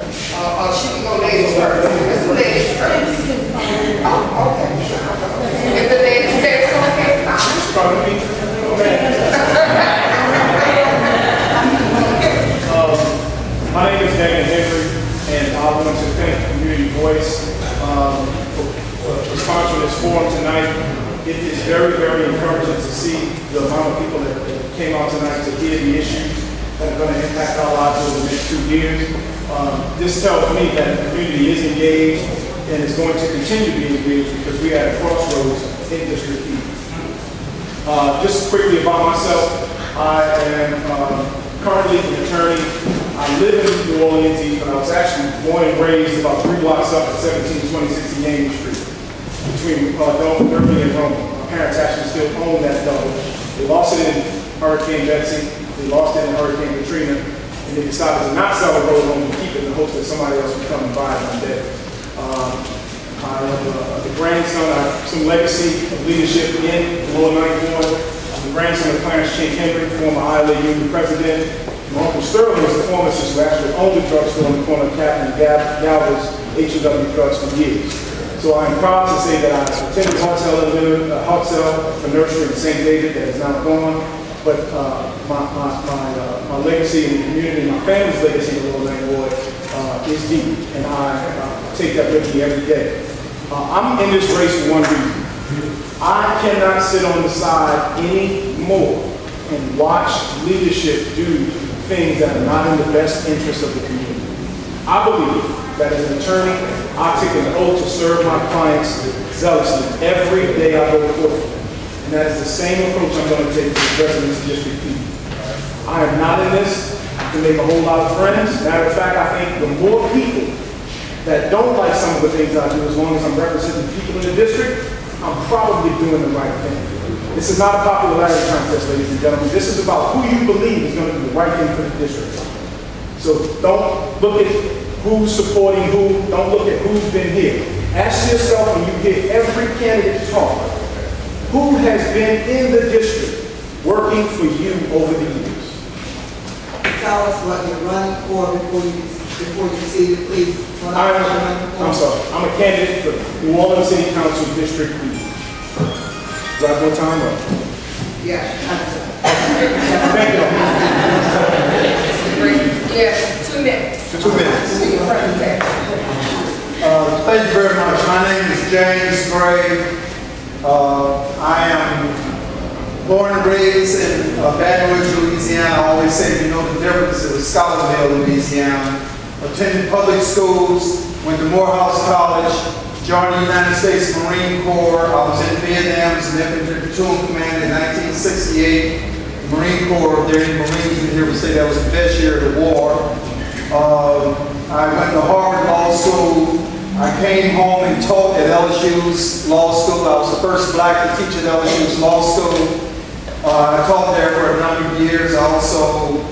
She can go ladies first. Let's do ladies first. Oh, okay. If the ladies say it's okay, my name is Daniel Henry, and I want to thank Community Voice for sponsoring this forum tonight. It is very, very encouraging to see the amount of people that came out tonight to hear the issues that are going to impact our lives over the next 2 years. This tells me that the community is engaged and is going to continue to be engaged because we are at a crossroads in District E. Just quickly about myself, I am currently an attorney. I live in New Orleans East, but I was actually born and raised about 3 blocks up at 1726 Yankee Street, between Derby and Rome. My parents actually still own that double. They lost it in Hurricane Betsy, they lost it in Hurricane Katrina, and they decided to not sell the road home and keep it in the hopes that somebody else would come and buy it one day. I'm the grandson. I have some legacy of leadership in the Lower Ninth Ward. I'm the grandson of Clarence King Henry, former ILA Union president. My uncle Sterling was the pharmacist who actually owned the drugstore on the corner of Captain Galbraith's H&W Drugs for years. So I'm proud to say that I attended Hartzell for nursery in St. David that is now gone. But my legacy in the community, my family's legacy in the Lower Ninth Ward is deep, and I take that with me every day. I'm in this race for one reason. I cannot sit on the side anymore and watch leadership do things that are not in the best interest of the community. I believe that as an attorney, I take an oath to serve my clients zealously every day I go to court. And that is the same approach I'm going to take to the residents of District E. I am not in this to make a whole lot of friends. Matter of fact, I think the more people that don't like some of the things I do, as long as I'm representing people in the district, I'm probably doing the right thing. This is not a popularity contest, ladies and gentlemen. This is about who you believe is going to do the right thing for the district. So don't look at who's supporting who. Don't look at who's been here. Ask yourself when you hear every candidate talk, who has been in the district working for you over the years? Tell us what you're running for before you see it, please. I'm sorry. I'm a candidate for New Orleans City Council District E. Do I have more time? Or? Yeah. Thank you. yeah, 2 minutes. 2 minutes. Thank you very much. My name is James Gray. I am born and raised in Baton Rouge, Louisiana. I always say, you know the difference of Scottsdale, Louisiana. Attended public schools, went to Morehouse College, joined the United States Marine Corps. I was in Vietnam as an infantry platoon commander in 1968. The Marine Corps, there in Marines in here would say that was the best year of the war. I went to Harvard Law School. I came home and taught at LSU's law school. I was the first black to teach at LSU's law school. I taught there for a number of years. I also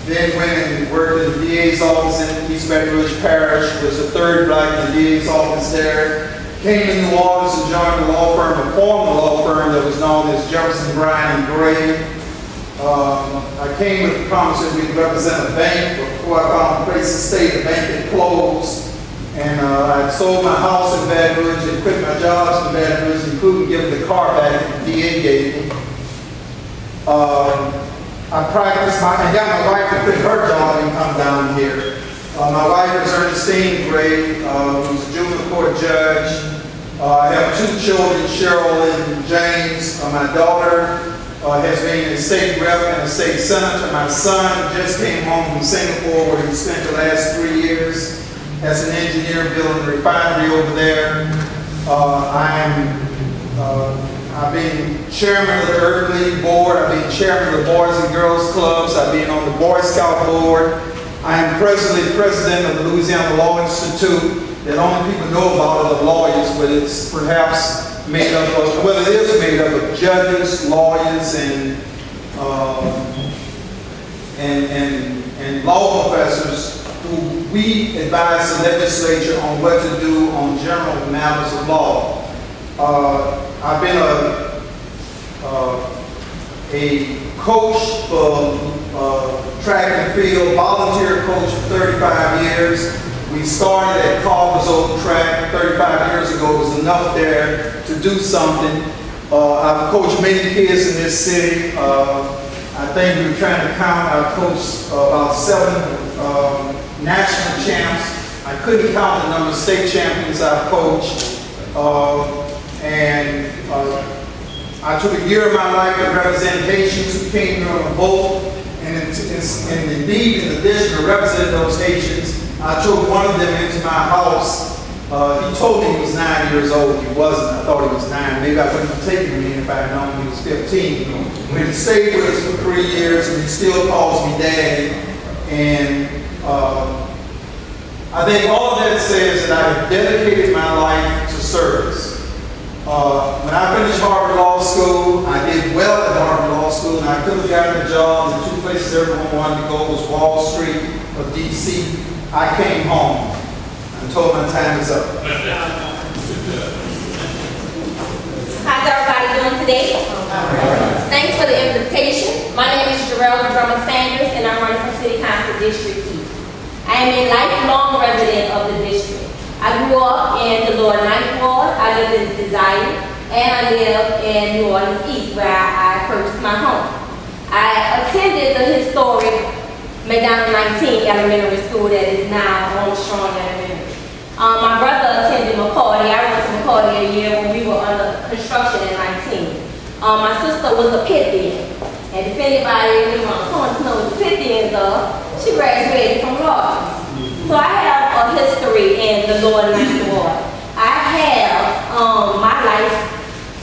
then went and worked in the DA's office in East Baton Rouge Parish. Was the third black in the DA's office there. Came to New Orleans and joined the law firm, a former law firm that was known as Jefferson, Bryan and Gray. I came with the promise that we'd represent a bank. Before I found a place to stay, the bank had closed. And I sold my house in Baton Rouge and quit my jobs in Baton Rouge, including giving the car back that the DA gave me. I practiced, I got my wife to quit her job and come down here. My wife is Ernestine Gray, who's a juvenile court judge. I have 2 children, Cheryl and James. My daughter has been a state rep and a state senator. My son just came home from Singapore, where he spent the last 3 years as an engineer building a refinery over there. I've been chairman of the Urban League Board. I've been chairman of the Boys and Girls Clubs. I've been on the Boy Scout Board. I am presently president of the Louisiana Law Institute. That only people know about are the lawyers, but it's perhaps made up of, well, it is made up of judges, lawyers, and law professors who we advise the legislature on what to do on general matters of law. I've been a coach for track and field, volunteer coach for 35 years. We started at Carver's Old Track 35 years ago. It was enough there to do something. I've coached many kids in this city. I think we were trying to count. I've coached about 7 national champs. I couldn't count the number of state champions I've coached. I took a year of my life to represent Haitians who came here on a boat. And indeed, in addition to representing those Haitians, I took one of them into my house. He told me he was 9 years old. He wasn't. I thought he was 9. Maybe I wouldn't have taken him in if I had known he was 15. But he stayed with us for 3 years, and he still calls me Daddy. And I think all of that says that I have dedicated my life to service. When I finished Harvard Law School, I did well at Harvard Law School, and I could have gotten a job. The 2 places everyone wanted to go was Wall Street or D.C. I came home. I'm told my time is up. How's everybody doing today? Thanks for the invitation. My name is Jarrell Drummer Sanders, and I'm running for City Council District E. I am a lifelong resident of the district. I grew up in the Lower Ninth Ward. I lived in Desire, and I live in New Orleans East, where I purchased my home. I attended the historic McDonald 19 Elementary School that is now Armstrong Elementary. My brother attended McCarty. I went to McCarty a year when we were under construction in 19. My sister was a Pythian, and if anybody wants to know what the Pythians are, she graduated from Lawrence. So I have a history in the Lower Ninth Ward. I have my life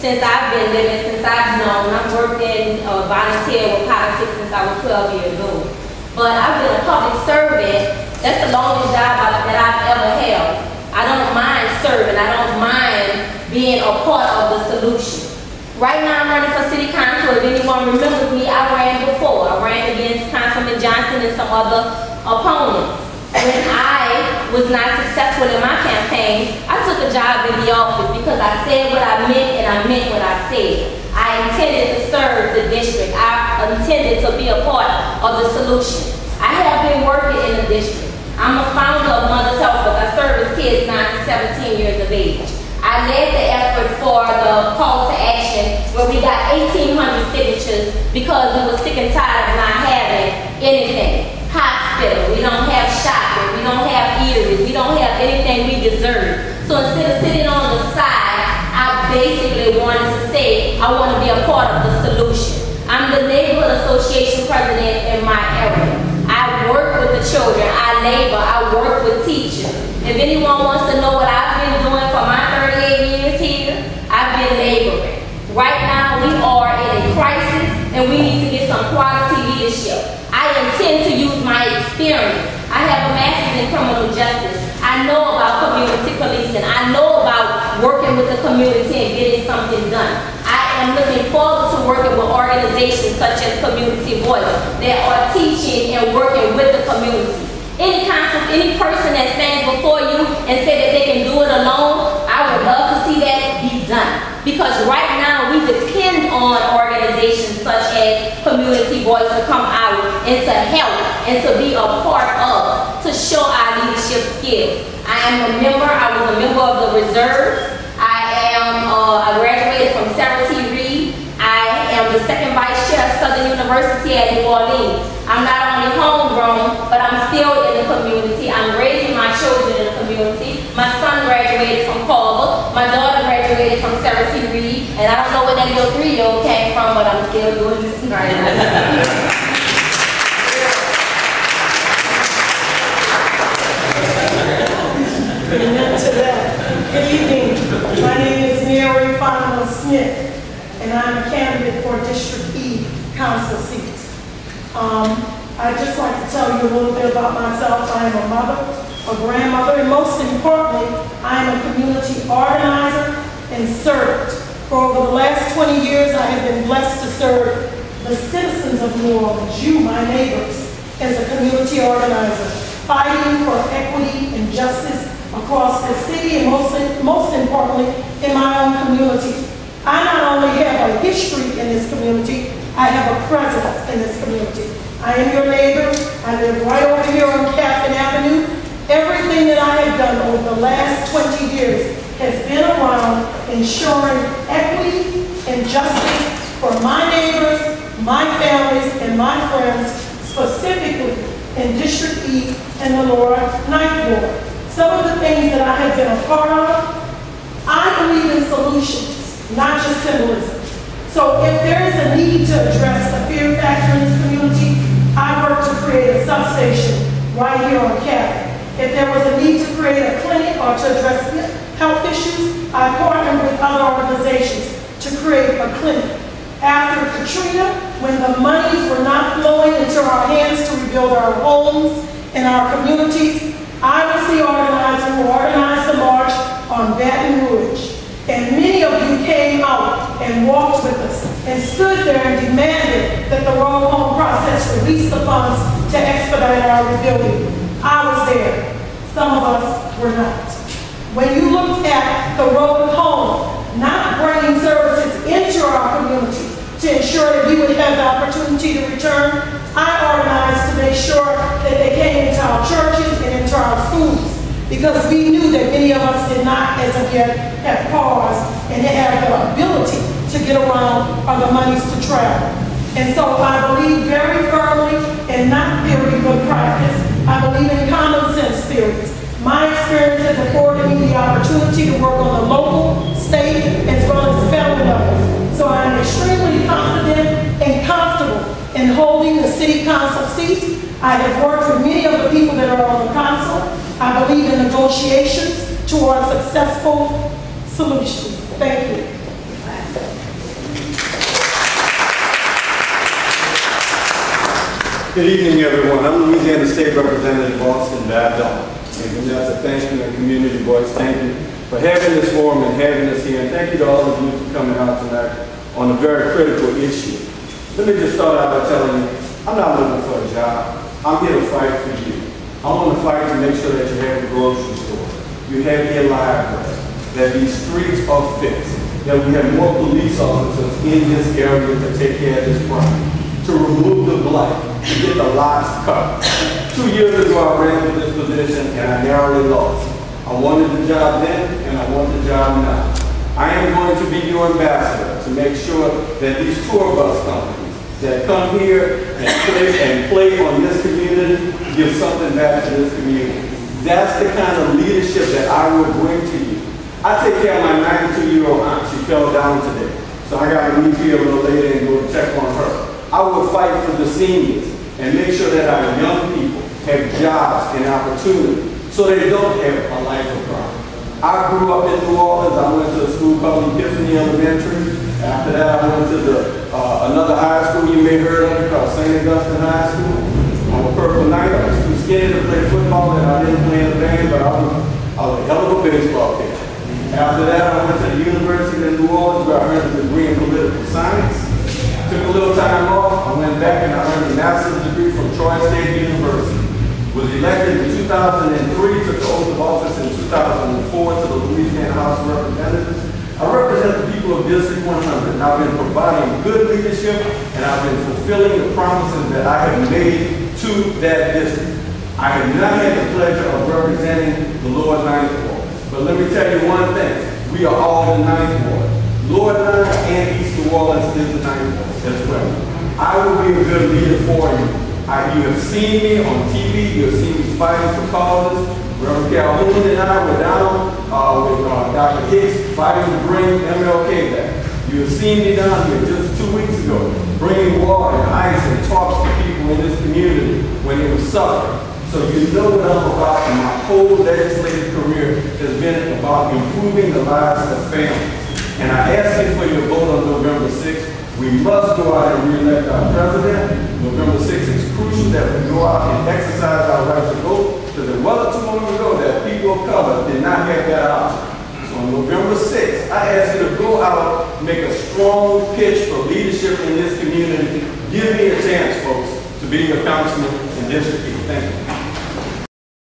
since I've been living, since I've known. I've worked in volunteer with politics since I was 12 years old. But I've been a public servant. That's the longest job that I've ever held. I don't mind serving. I don't mind being a part of the solution. Right now I'm running for City Council. If anyone remembers me, I ran before. I ran against Councilman Johnson and some other opponents. When I was not successful in my campaign, I took a job in the office because I said what I meant and I meant what I said. I intended to serve the district. I intended to be a part of the solution. I have been working in the district. I'm a founder of Mother's Help, but I service kids 9 to 17 years of age. I led the effort for the call to action where we got 1,800 signatures because we were sick and tired of not having anything. Hospital, we don't have shopping, we don't have eateries, we don't have anything we deserve. So instead of sitting on the side, I basically wanted to say I want to be a part of the solution. I'm the neighborhood association president in my area. I work with the children, I labor, I work with teachers. If anyone wants to know what I've been doing for my 38 years here, I've been laboring. Right now we are in a crisis and we need to get some quality leadership. I intend to use my experience. I have a master's in criminal justice. I know about community policing. I know about working with the community and getting something done. I am looking forward to working with organizations such as Community Voice that are teaching and working with the community. Any person that stands before you and say that they can do it alone, I would love to see that be done. Because right now we depend on organizations such as Community Voice to come out and to help and to be a part of, to show our leadership skills. I was a member of the reserve. I graduated from Sarah T. Reed. I am the second vice chair of Southern University at New Orleans. I'm not only homegrown, but I'm still in the community. I'm raising my children in the community. My son graduated from Carver. My daughter graduated from Sarah T. Reed. And I don't know where that little 3-year-old came from, but I'm still doing this right now. Amen to that. Good evening. My name is Mary Fonda Smith, and I'm a candidate for District E council seats. I'd just like to tell you a little bit about myself. I am a mother, a grandmother, and most importantly, I am a community organizer and servant. For over the last 20 years, I have been blessed to serve the citizens of New Orleans, you, my neighbors, as a community organizer, fighting for equity and justice across the city and most importantly, in my own community. I not only have a history in this community, I have a presence in this community. I am your neighbor. I live right over here on Catherine Avenue. Everything that done over the last 20 years has been around ensuring equity and justice for my neighbors, my families, and my friends, specifically in District E and the Lower Ninth Ward. Some of the things that I have been a part of, I believe in solutions, not just symbolism. So if there is a need to address the fear factor in this community, I work to create a substation right here on Caddy. If there was a need to create a clinic or to address health issues, I partnered with other organizations to create a clinic. After Katrina, when the monies were not flowing into our hands to rebuild our homes and our communities, I was the organizer who organized the march on Baton Rouge. And many of you came out and walked with us and stood there and demanded that the road home process release the funds to expedite our rebuilding. I was there. Some of us were not. When you looked at the road home, not bringing services into our community to ensure that we would have the opportunity to return, I organized to make sure that they came into our churches and into our schools, because we knew that many of us did not, as of yet, have cars and have the ability to get around or the monies to travel. And so I believe very firmly in not theory but practice. I believe in common sense theories. My experience has afforded me the opportunity to work on the local, state, as well as federal levels. So I am extremely confident and comfortable in holding the city council seat. I have worked with many of the people that are on the council. I believe in negotiations towards successful solutions. Thank you. Good evening, everyone. I'm Louisiana State Representative Austin Babdon. And Vanessa, thank you, and Community Voice, thank you for having this forum and having us here. And thank you to all of you for coming out tonight on a very critical issue. Let me just start out by telling you, I'm not looking for a job. I'm here to fight for you. I want to fight to make sure that you have a grocery store, you have your library, that these streets are fixed, that we have more police officers in this area to take care of this problem, to remove the blight, to get the lots cut. 2 years ago, I ran for this position and I narrowly lost. I wanted the job then and I want the job now. I am going to be your ambassador to make sure that these tour bus companies that come here and play on this community give something back to this community. That's the kind of leadership that I would bring to you. I take care of my 92-year-old aunt. She fell down today. So I got to leave here a little later and go check on her. I will fight for the seniors and make sure that our young people have jobs and opportunity so they don't have a life of crime. I grew up in New Orleans. I went to a school called Epiphany Elementary. After that, I went to another high school you may have heard of called St. Augustine High School. I'm a Purple Knight. I was too skinny to play football and I didn't play in the band, but I was a hell of a baseball pitcher. After that, I went to the University of New Orleans where I earned a degree in political science. Took a little time off. I went back and I earned a master's degree from Troy State University. Was elected in 2003, took the oath of office in 2004 to the Louisiana House of Representatives. I represent the people of District 100. I've been providing good leadership and I've been fulfilling the promises that I have made to that district. I have not had the pleasure of representing the Lower Ninth Ward. But let me tell you one thing. We are all the Ninth Ward. Lower Ninth and East New Orleans is the Ninth Ward as well. I will be a good leader for you. You have seen me on TV. You have seen me fighting for causes. Reverend Calhoun and I were down with Dr. Hicks fighting to bring MLK back. You have seen me down here just 2 weeks ago, bringing water and ice and talks to people in this community when they were suffering. So you know what I'm about, and my whole legislative career has been about improving the lives of families. And I ask you for your vote on November 6th. We must go out and re-elect our president. November 6th is crucial that we go out and exercise our right to vote, because it wasn't too long ago that people of color did not have that option. So on November 6th, I ask you to go out, make a strong pitch for leadership in this community. Give me a chance, folks, to be your councilman in District 8. Thank you.